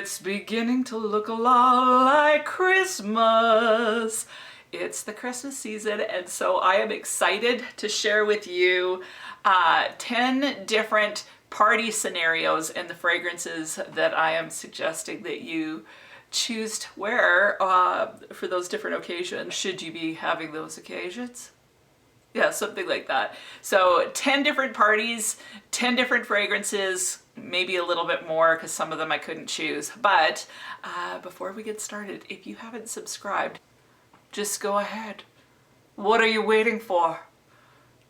It's beginning to look a lot like Christmas. It's the Christmas season, and so I am excited to share with you 10 different party scenarios and the fragrances that I am suggesting that you choose to wear for those different occasions, should you be having those occasions. Yeah, something like that. So 10 different parties, 10 different fragrances, maybe a little bit more because some of them I couldn't choose. But before we get started, if you haven't subscribed, just go ahead. What are you waiting for?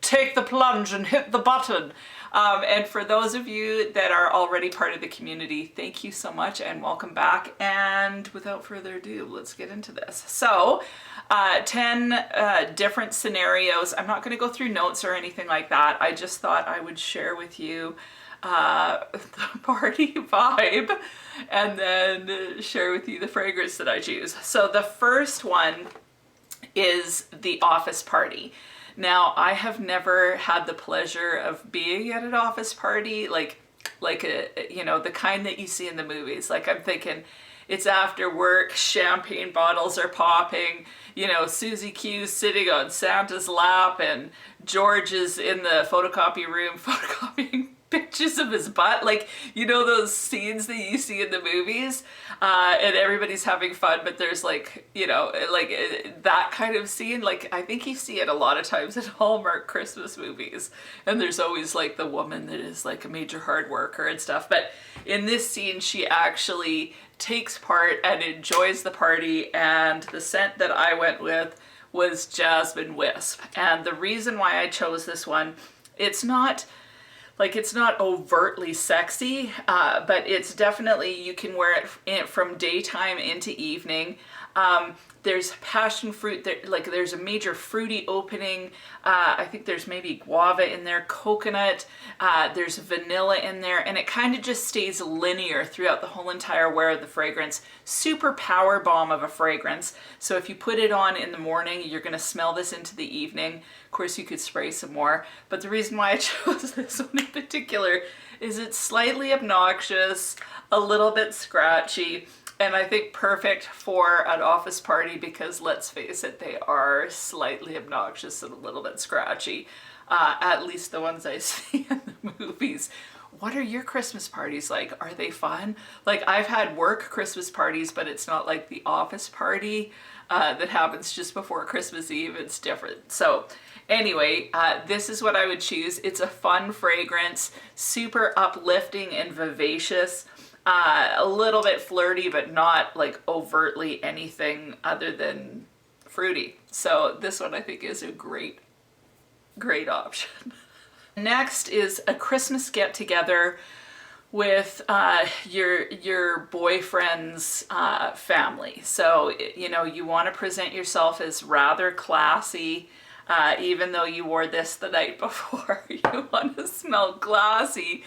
Take the plunge and hit the button. And for those of you that are already part of the community, thank you so much and welcome back. And without further ado, let's get into this. So 10 different scenarios. I'm not going to go through notes or anything like that. I just thought I would share with you the party vibe and then share with you the fragrance that I choose. So the first one is the office party. Now, I have never had the pleasure of being at an office party, like the kind that you see in the movies. Like, I'm thinking it's after work, champagne bottles are popping, you know, Susie Q's sitting on Santa's lap and George is in the photocopy room photocopying pictures of his butt, like, you know, those scenes that you see in the movies, and everybody's having fun, but there's like, you know, like that kind of scene. Like, I think you see it a lot of times in Hallmark Christmas movies, and there's always like the woman that is like a major hard worker and stuff, but in this scene she actually takes part and enjoys the party, and the scent that I went with was Jasmine Wisp. And the reason why I chose this one, it's not overtly sexy, but it's definitely, you can wear it from daytime into evening. There's passion fruit, like there's a major fruity opening. I think there's maybe guava in there, coconut, there's vanilla in there, and it kind of just stays linear throughout the whole entire wear of the fragrance. Super power bomb of a fragrance. So if you put it on in the morning, you're gonna smell this into the evening. Of course, you could spray some more, but the reason why I chose this one in particular is it's slightly obnoxious, a little bit scratchy, and I think perfect for an office party because, let's face it, they are slightly obnoxious and a little bit scratchy. At least the ones I see in the movies. What are your Christmas parties like? Are they fun? Like, I've had work Christmas parties, but it's not like the office party that happens just before Christmas Eve. It's different. So anyway, this is what I would choose. It's a fun fragrance, super uplifting and vivacious. A little bit flirty, but not like overtly anything other than fruity. So this one I think is a great option. Next is a Christmas get-together with your boyfriend's family. So, you know, you want to present yourself as rather classy. Even though you wore this the night before, you want to smell classy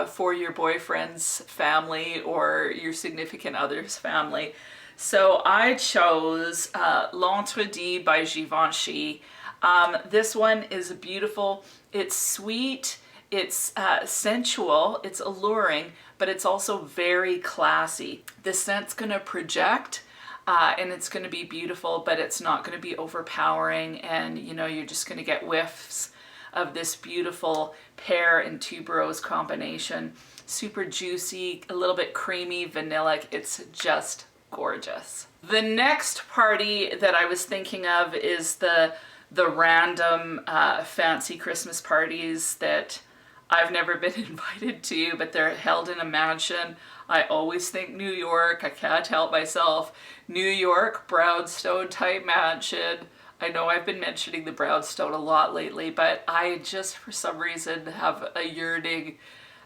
for your boyfriend's family or your significant other's family. So I chose L'Entredit by Givenchy. This one is beautiful. It's sweet, it's sensual, it's alluring, but it's also very classy. The scent's gonna project. And it's going to be beautiful, but it's not going to be overpowering, and you know, you're just going to get whiffs of this beautiful pear and tuberose combination. Super juicy, a little bit creamy, vanillic. It's just gorgeous. The next party that I was thinking of is the random fancy Christmas parties that I've never been invited to, but they're held in a mansion. I always think New York. I can't help myself. New York, brownstone type mansion. I know I've been mentioning the brownstone a lot lately, but I just, for some reason, have a yearning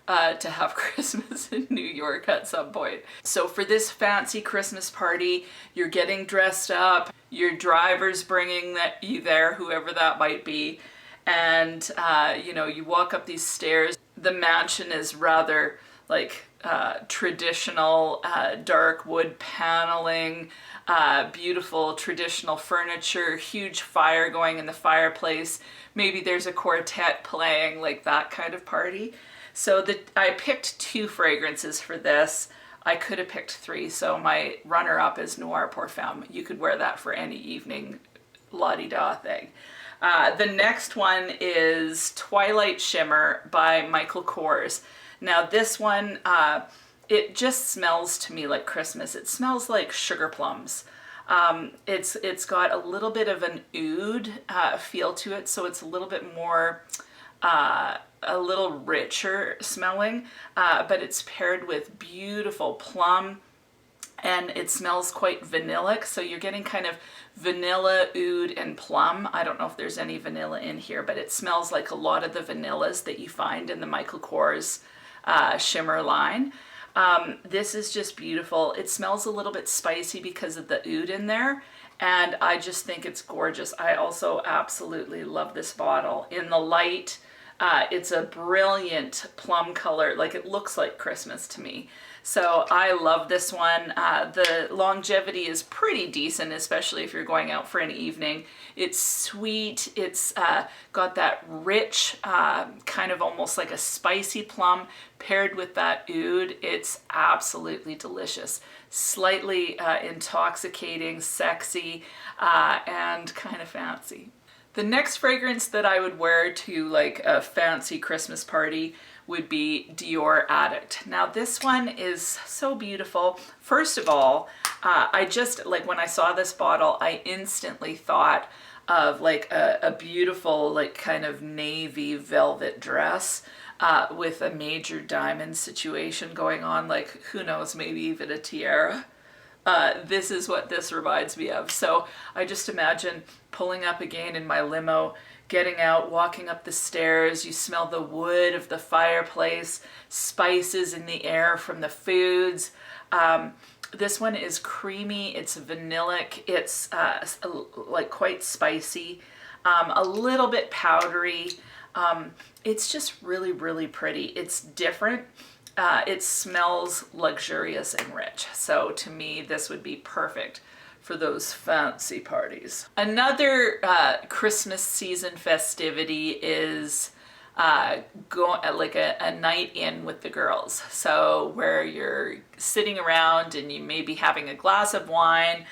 to have Christmas in New York at some point. So for this fancy Christmas party, you're getting dressed up, your driver's bringing you there, whoever that might be, and you know, you walk up these stairs. The mansion is rather like traditional dark wood paneling, beautiful traditional furniture, huge fire going in the fireplace. Maybe there's a quartet playing, like that kind of party. So I picked two fragrances for this. I could have picked 3. So my runner-up is Noir Parfum. You could wear that for any evening la-di-da thing. The next one is Twilight Shimmer by Michael Kors. Now this one, it just smells to me like Christmas. It smells like sugar plums. It's got a little bit of an oud feel to it, so it's a little bit more, a little richer smelling, but it's paired with beautiful plum, and it smells quite vanillic, so you're getting kind of vanilla, oud, and plum. I don't know if there's any vanilla in here, but it smells like a lot of the vanillas that you find in the Michael Kors shimmer line. This is just beautiful. It smells a little bit spicy because of the oud in there, and I just think it's gorgeous. I also absolutely love this bottle. In the light, it's a brilliant plum color, like it looks like Christmas to me. So I love this one. The longevity is pretty decent, especially if you're going out for an evening. It's sweet. It's got that rich, kind of almost like a spicy plum paired with that oud. It's absolutely delicious. Slightly intoxicating, sexy, and kind of fancy. The next fragrance that I would wear to like a fancy Christmas party would be Dior Addict. Now this one is so beautiful. First of all, I just, like when I saw this bottle, I instantly thought of like a beautiful like kind of navy velvet dress with a major diamond situation going on, like who knows, maybe even a tiara. This is what this reminds me of. So I just imagine pulling up again in my limo, getting out, walking up the stairs, you smell the wood of the fireplace, spices in the air from the foods. This one is creamy, it's vanillic, it's like quite spicy, a little bit powdery. It's just really, really pretty. It's different. It smells luxurious and rich. So to me, this would be perfect for those fancy parties. Another Christmas season festivity is like a night in with the girls. So where you're sitting around and you may be having a glass of wine,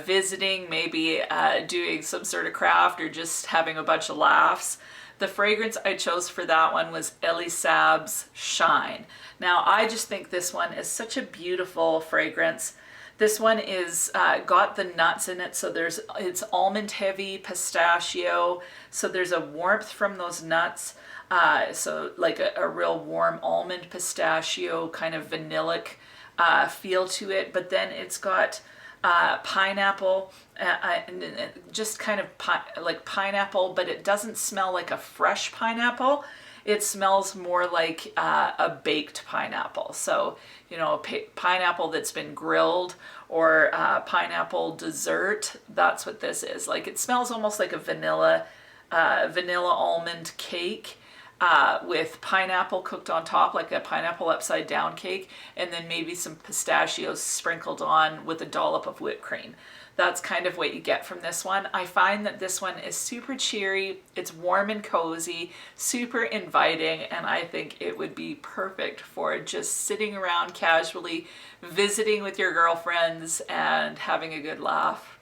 visiting, maybe doing some sort of craft or just having a bunch of laughs. The fragrance I chose for that one was Elisab's Shine. Now I just think this one is such a beautiful fragrance. This one is got the nuts in it, so it's almond heavy, pistachio, so there's a warmth from those nuts, so like a real warm almond pistachio kind of vanillic feel to it, but then it's got pineapple, just kind of like pineapple, but it doesn't smell like a fresh pineapple. It smells more like a baked pineapple. So, you know, pineapple that's been grilled or pineapple dessert, that's what this is. Like it smells almost like a vanilla almond cake with pineapple cooked on top, like a pineapple upside down cake, and then maybe some pistachios sprinkled on with a dollop of whipped cream. That's kind of what you get from this one. I find that this one is super cheery, it's warm and cozy, super inviting, and I think it would be perfect for just sitting around casually, visiting with your girlfriends, and having a good laugh.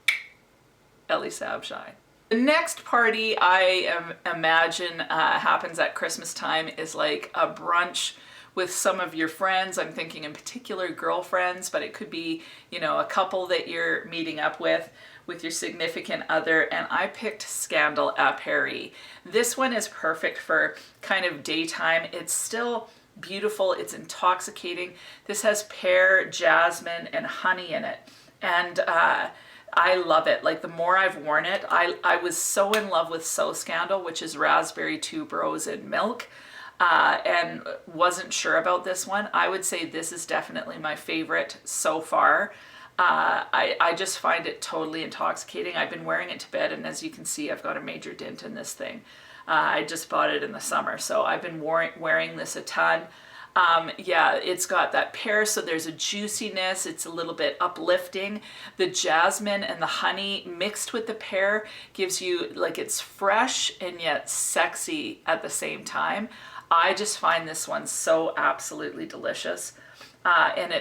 Elisab Shine. The next party I imagine happens at Christmas time is like a brunch with some of your friends. I'm thinking in particular girlfriends, but it could be, you know, a couple that you're meeting up with your significant other, and I picked Scandal à Paris. This one is perfect for kind of daytime. It's still beautiful, it's intoxicating. This has pear, jasmine, and honey in it, and I love it. Like the more I've worn it, I was so in love with So Scandal, which is raspberry, tuberose, and milk. And wasn't sure about this one. I would say this is definitely my favorite so far. I just find it totally intoxicating. I've been wearing it to bed, and as you can see, I've got a major dent in this thing. I just bought it in the summer, so I've been wearing this a ton. Yeah, it's got that pear, so there's a juiciness, it's a little bit uplifting. The jasmine and the honey mixed with the pear gives you, like, it's fresh and yet sexy at the same time. I just find this one so absolutely delicious. And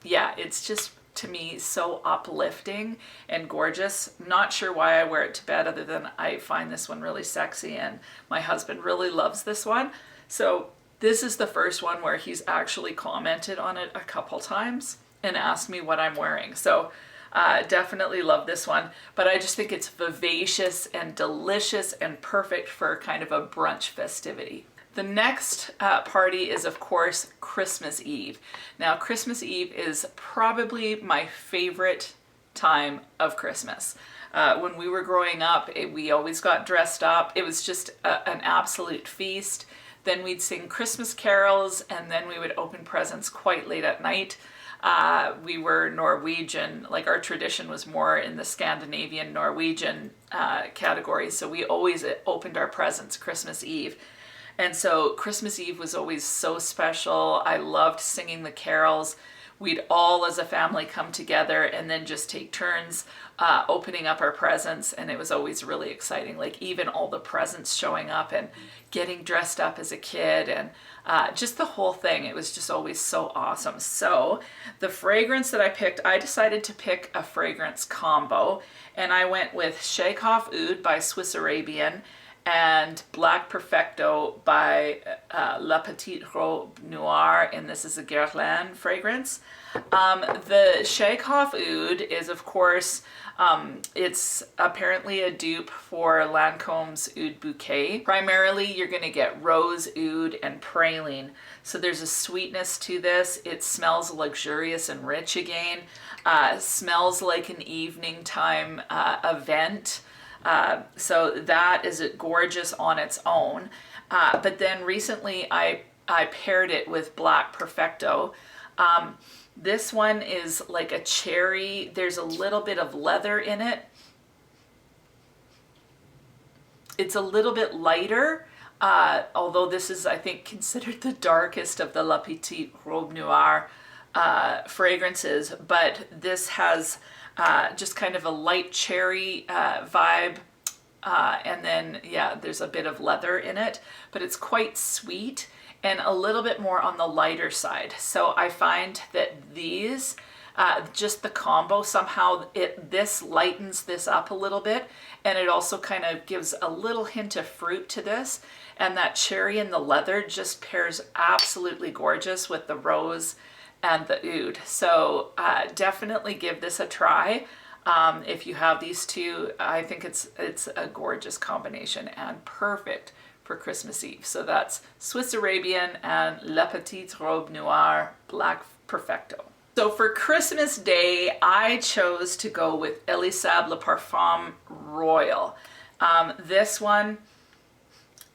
yeah, it's just, to me, so uplifting and gorgeous. Not sure why I wear it to bed other than I find this one really sexy, and my husband really loves this one. So this is the first one where he's actually commented on it a couple times and asked me what I'm wearing. So definitely love this one, but I just think it's vivacious and delicious and perfect for kind of a brunch festivity. The next party is, of course, Christmas Eve. Now, Christmas Eve is probably my favorite time of Christmas. When we were growing up, we always got dressed up. It was just an absolute feast. Then we'd sing Christmas carols, and then we would open presents quite late at night. We were Norwegian, like our tradition was more in the Scandinavian Norwegian category, so we always opened our presents Christmas Eve. And so Christmas Eve was always so special. I loved singing the carols. We'd all as a family come together and then just take turns opening up our presents, and it was always really exciting. Like even all the presents showing up and getting dressed up as a kid, and just the whole thing. It was just always so awesome. So the fragrance that I picked, I decided to pick a fragrance combo, and I went with Shaghaff Oud by Swiss Arabian and Black Perfecto by La Petite Robe Noire, and this is a Guerlain fragrance. The Shaghaff Oud is, of course, it's apparently a dupe for Lancome's Oud Bouquet. Primarily, you're going to get rose, oud, and praline. So there's a sweetness to this. It smells luxurious and rich again. Smells like an evening time event. So that is gorgeous on its own. But then recently I paired it with Black Perfecto. This one is like a cherry. There's a little bit of leather in it. It's a little bit lighter, although this is, I think, considered the darkest of the La Petite Robe Noire fragrances. But this has just kind of a light cherry vibe, and then yeah, there's a bit of leather in it, but it's quite sweet and a little bit more on the lighter side. So I find that these, just the combo, somehow this lightens this up a little bit, and it also kind of gives a little hint of fruit to this, and that cherry and the leather just pairs absolutely gorgeous with the rose and the oud. So definitely give this a try. If you have these two, I think it's a gorgeous combination and perfect for Christmas Eve. So that's Swiss Arabian and La Petite Robe Noire Black Perfecto. So for Christmas Day, I chose to go with Elisab Le Parfum Royal. This one,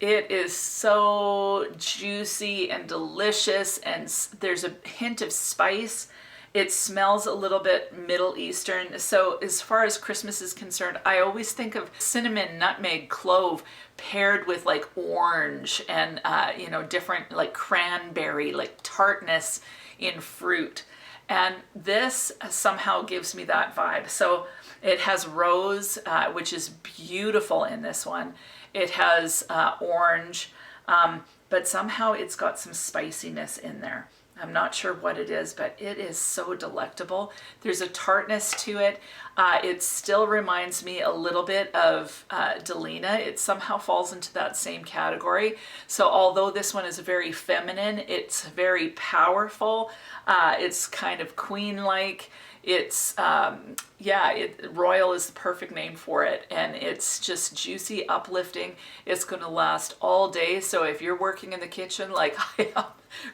it is so juicy and delicious, and there's a hint of spice. It smells a little bit Middle Eastern. So as far as Christmas is concerned, I always think of cinnamon, nutmeg, clove paired with like orange and, you know, different like cranberry, like tartness in fruit. And this somehow gives me that vibe. So it has rose, which is beautiful in this one. It has orange, but somehow it's got some spiciness in there. I'm not sure what it is, but it is so delectable. There's a tartness to it. It still reminds me a little bit of Delina. It somehow falls into that same category. So although this one is very feminine, it's very powerful. It's kind of queen-like. It's, Royal is the perfect name for it, and it's just juicy, uplifting. It's going to last all day. So if you're working in the kitchen like I am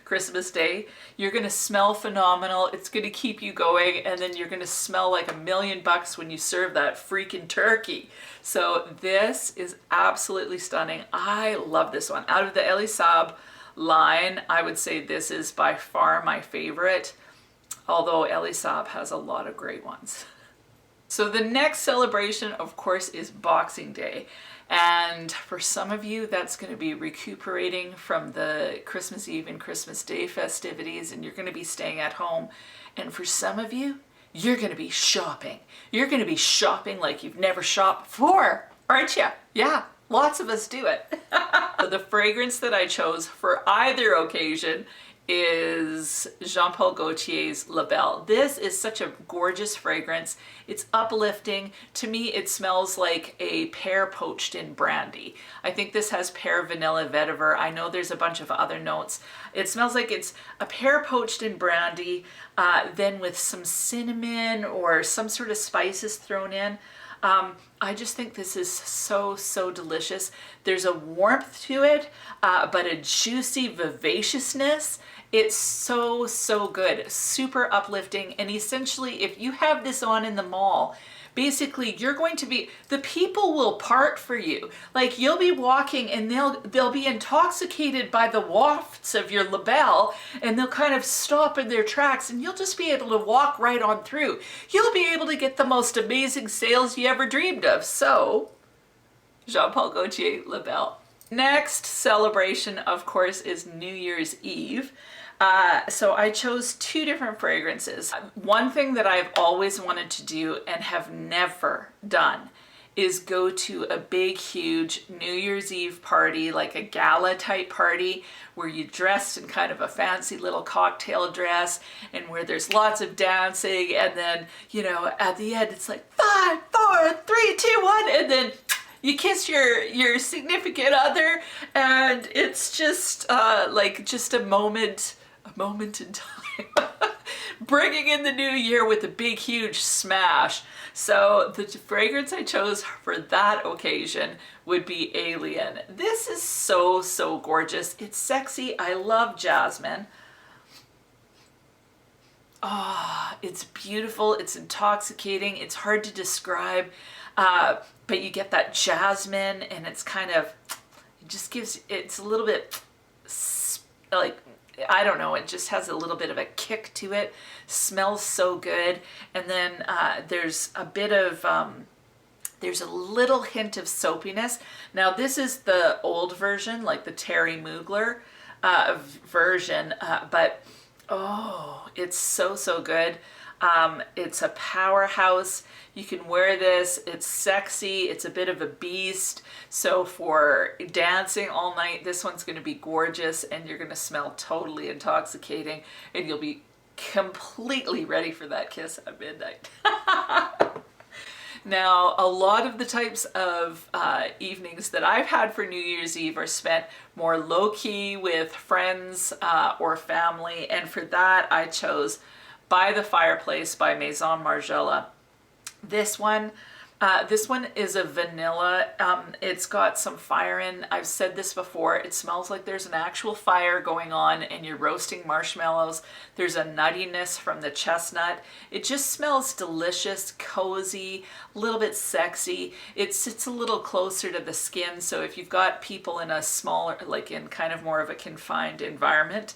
Christmas Day, you're going to smell phenomenal. It's going to keep you going, and then you're going to smell like $1,000,000 when you serve that freaking turkey. So this is absolutely stunning. I love this one. Out of the Elisab line, I would say this is by far my favorite, although Elisab has a lot of great ones. So the next celebration, of course, is Boxing Day. And for some of you, that's going to be recuperating from the Christmas Eve and Christmas Day festivities, and you're going to be staying at home. And for some of you, you're going to be shopping. You're going to be shopping like you've never shopped before, aren't you? Yeah, lots of us do it. The fragrance that I chose for either occasion is Jean Paul Gaultier's La Belle. This is such a gorgeous fragrance. It's uplifting. To me, it smells like a pear poached in brandy. I think this has pear, vanilla, vetiver. I know there's a bunch of other notes. It smells like it's a pear poached in brandy, then with some cinnamon or some sort of spices thrown in. I just think this is so, so delicious. There's a warmth to it, but a juicy vivaciousness. It's so, so good. Super uplifting. And essentially, if you have this on in the mall, basically you're going to be, the people will part for you. Like you'll be walking and they'll be intoxicated by the wafts of your La Belle, and they'll kind of stop in their tracks, and you'll just be able to walk right on through. You'll be able to get the most amazing sales you ever dreamed of. So, Jean Paul Gaultier La Belle. Next celebration, of course, is New Year's Eve. So I chose two different fragrances. One thing that I've always wanted to do and have never done is go to a big, huge New Year's Eve party, like a gala type party, where you dressed in kind of a fancy little cocktail dress and where there's lots of dancing, and then, you know, at the end it's like 5, 4, 3, 2, 1, and then you kiss your significant other, and it's just like just a moment in time. Bringing in the new year with a big, huge smash. So the fragrance I chose for that occasion would be Alien. This is so, so gorgeous. It's sexy. I love jasmine. Ah, it's beautiful. It's intoxicating. It's hard to describe, but you get that jasmine, and it's kind of, it just gives, it's a little bit like, I don't know, it just has a little bit of a kick to it. Smells so good. And then there's a bit of, there's a little hint of soapiness. Now this is the old version, like the Terry Mugler version, but oh, it's so, so good. It's a powerhouse. You can wear this. It's sexy. It's a bit of a beast. So for dancing all night, this one's going to be gorgeous, and you're going to smell totally intoxicating, and you'll be completely ready for that kiss at midnight. Now, a lot of the types of evenings that I've had for New Year's Eve are spent more low-key with friends or family, and for that I chose By the Fireplace by Maison Margiela. This one is a vanilla. It's got some fire in. I've said this before. It smells like there's an actual fire going on and you're roasting marshmallows. There's a nuttiness from the chestnut. It just smells delicious, cozy, a little bit sexy. It sits a little closer to the skin. So if you've got people in a smaller, like in kind of more of a confined environment,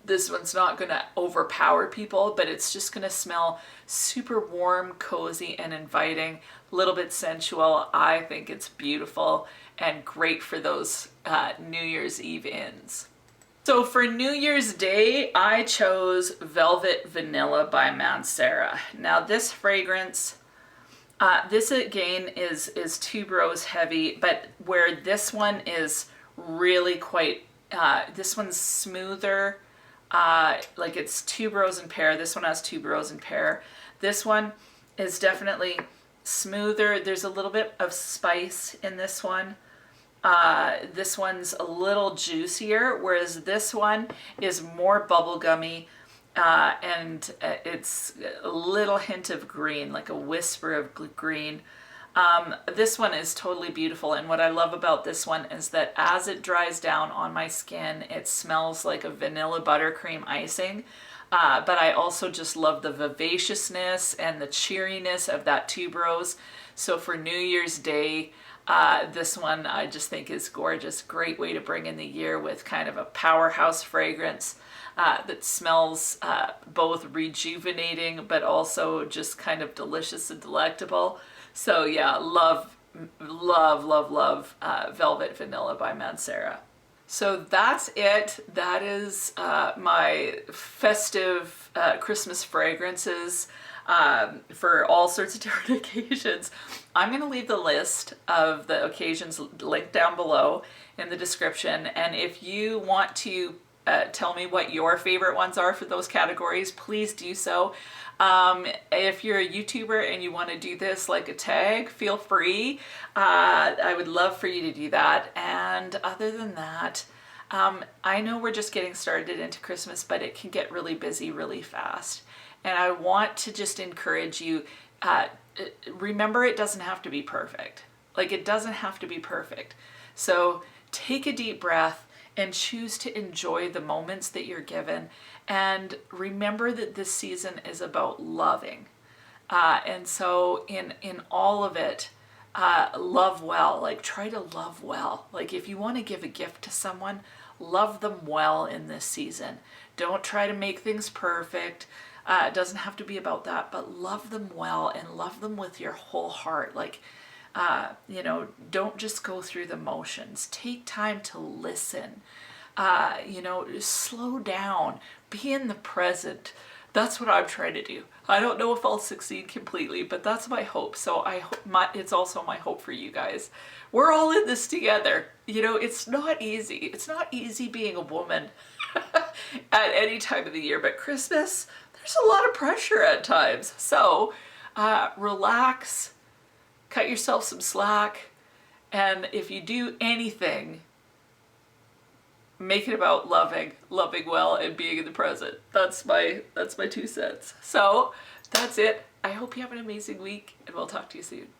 this one's not going to overpower people, but it's just going to smell super warm, cozy, and inviting, a little bit sensual. I think it's beautiful and great for those New Year's Eve ins. So for New Year's Day, I chose Velvet Vanilla by Mascara. Now this fragrance, this again is tuberose heavy, but where this one is really quite, this one's smoother. Like it's tuberose and pear. This one has tuberose and pear. This one is definitely smoother. There's a little bit of spice in this one. This one's a little juicier, whereas this one is more bubblegummy, and it's a little hint of green, like a whisper of green. This one is totally beautiful, and what I love about this one is that as it dries down on my skin, it smells like a vanilla buttercream icing, but I also just love the vivaciousness and the cheeriness of that tuberose. So for New Year's Day, this one I just think is gorgeous. Great way to bring in the year with kind of a powerhouse fragrance that smells both rejuvenating but also just kind of delicious and delectable. So yeah, love Velvet Vanilla by Mascara. So that's it. That is my festive Christmas fragrances for all sorts of different occasions. I'm going to leave the list of the occasions linked down below in the description. And if you want to tell me what your favorite ones are for those categories, please do so. If you're a YouTuber and you want to do this like a tag, feel free. I would love for you to do that. And other than that, I know we're just getting started into Christmas, but it can get really busy really fast. And I want to just encourage you, remember it doesn't have to be perfect. Like, it doesn't have to be perfect. So take a deep breath and choose to enjoy the moments that you're given. And remember that this season is about loving. And so in all of it, love well. Like, try to love well. Like, if you want to give a gift to someone, love them well in this season. Don't try to make things perfect. It doesn't have to be about that, but love them well and love them with your whole heart. Like, you know, don't just go through the motions. Take time to listen. You know, slow down. Be in the present. That's what I'm trying to do. I don't know if I'll succeed completely, but that's my hope. So I hope it's also my hope for you guys. We're all in this together. You know, it's not easy. It's not easy being a woman at any time of the year, but Christmas, there's a lot of pressure at times. So relax, cut yourself some slack, and if you do anything, make it about loving well, and being in the present. That's my 2 cents. So that's it. I hope you have an amazing week, and we'll talk to you soon.